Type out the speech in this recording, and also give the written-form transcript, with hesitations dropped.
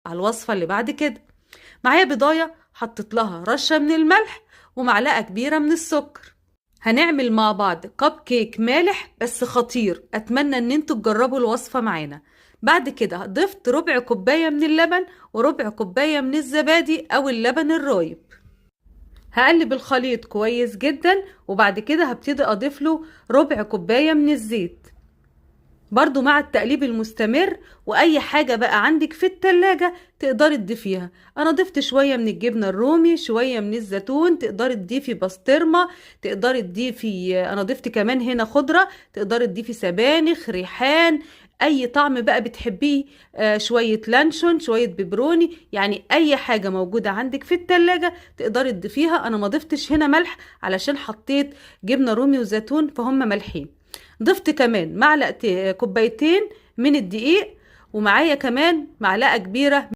على الوصفة اللي بعد كده. معايا بيضاية حطيت لها رشة من الملح ومعلقة كبيرة من السكر. هنعمل مع بعض كب كيك مالح بس خطير، اتمنى ان انتوا تجربوا الوصفة معانا. بعد كده ضفت ربع كوباية من اللبن وربع كوباية من الزبادي او اللبن الرايب. هقلب الخليط كويس جدا، وبعد كده هبتدي اضيف له ربع كوباية من الزيت برضو مع التقليب المستمر. واي حاجة بقى عندك في التلاجة تقدري تضيفيها. انا ضفت شوية من الجبنة الرومي، شوية من الزيتون، تقدري تضيفي بسطرمة، تقدري تضيفي، انا ضفت كمان هنا خضرة، تقدري تضيفي سبانخ، ريحان، اي طعم بقى بتحبيه. شوية لانشون، شوية بيبروني، يعني اي حاجة موجودة عندك في التلاجة تقدري تضيفيها. انا ما ضفتش هنا ملح علشان حطيت جبنة رومي وزيتون فهم ملحين. ضفت كمان معلقة كوبايتين من الدقيق، ومعايا كمان معلقة كبيرة